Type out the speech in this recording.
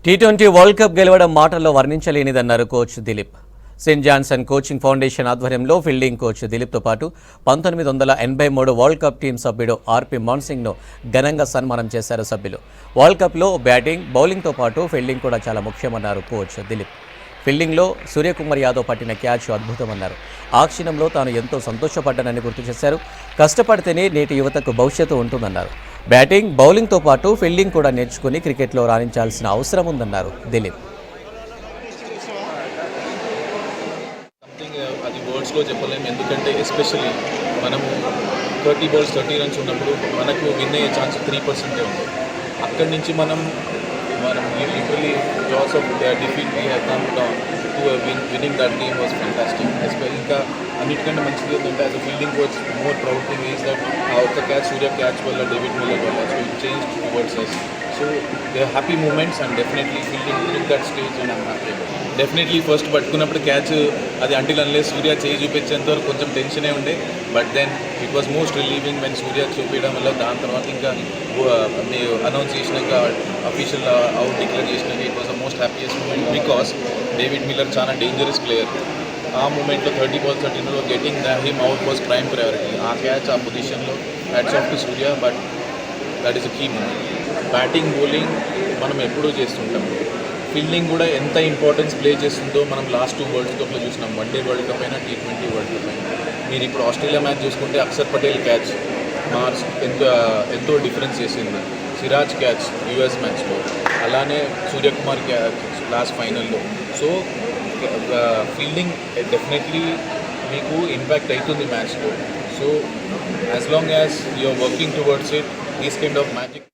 T20 world cup గెలవడం మాటల్లో వర్ణించలేనిదన్నారు coach Dilip. Saint Johnson coaching foundation ఆధ్వర్యంలో ఫీల్డింగ్ కోచ్ దిలీప్తో పాటు 1983 వరల్డ్ కప్ టీం సభ్యుడు ఆర్పి మాన్సింగ్ను ఘనంగా సన్మానం చేశారు సభ్యులు. వరల్డ్ కప్లో బ్యాటింగ్, బౌలింగ్తో పాటు ఫీల్డింగ్ కూడా చాలా ముఖ్యమన్నారు కోచ్ దిలీప్. ఫీల్డింగ్లో సూర్యకుమార్ యాదవ్ పట్టిన క్యాచ్ అద్భుతమన్నారు. ఆ క్షణంలో తాను ఎంతో సంతోషపడ్డానని గుర్తు చేశారు. కష్టపడితేనే నేటి యువతకు భవిష్యత్తు ఉంటుందన్నారు. బ్యాటింగ్, బౌలింగ్తో పాటు ఫీల్డింగ్ కూడా నేర్చుకుని క్రికెట్లో రాణించాల్సిన అవసరం ఉందన్నారు దిలీప్. అది వర్డ్స్లో చెప్పలేము, ఎందుకంటే ఎస్పెషల్లీ మనము 30 balls 30 runs ఉన్నప్పుడు మనకు విన్ అయ్యే ఛాన్స్ 3% ఉంది. అక్కడి నుంచి మనం literally jaws of defeat we have come down to winning that game was fantastic. ఇంకా అన్నిటికంటే మంచిది ఏంటంటే as a fielding coach more proud thing is that ఆ ఒక్క క్యాచ్, సూర్య క్యాచ్ వల్ల, డేవిడ్ మిల్లర్ వల్ల, so it change towards us. So they happy moments and definitely fielding look that stage and I'm happy. Definitely first పట్టుకున్నప్పుడు catch అది until unless Surya చేయి చూపించేంత వరకు కొంచెం టెన్షనే ఉండే, but then it was most relieving when Surya చూపించడం వల్ల. దాని తర్వాత ఇంకా మీరు అనౌన్స్ చేసినాక, అఫీషియల్ అవుట్ డిక్లేర్ చేసినాక it was the most happiest moment, because David Miller చాలా డేంజరస్ ప్లేయర్. ఆ మూమెంట్లో 30 balls 30 getting him out was prime priority. ఆ క్యాచ్ ఆ పొజిషన్లో hats off to Surya, but that is a key moment. Batting, bowling మనం ఎప్పుడూ చేస్తుంటాం. ఫీల్డింగ్ కూడా ఎంత ఇంపార్టెన్స్ ప్లే చేస్తుందో మనం లాస్ట్ 2 వరల్డ్ కప్లో చూసినాం. వన్డే వరల్డ్ కప్ అయినా, T20 వరల్డ్ కప్ అయినా. మీరు ఇప్పుడు ఆస్ట్రేలియా మ్యాచ్ చూసుకుంటే అక్షర్ పటేల్ క్యాచ్ మార్క్స్ ఎంతో డిఫరెన్స్ చేసింది. సిరాజ్ క్యాచ్ యూఎస్ మ్యాచ్లో, అలానే సూర్యకుమార్ క్యాచ్ లాస్ట్ ఫైనల్లో. సో ఫీల్డింగ్ డెఫినెట్లీ మీకు ఇంపాక్ట్ అవుతుంది మ్యాచ్లో. So as long as you're working towards it, these kind of magic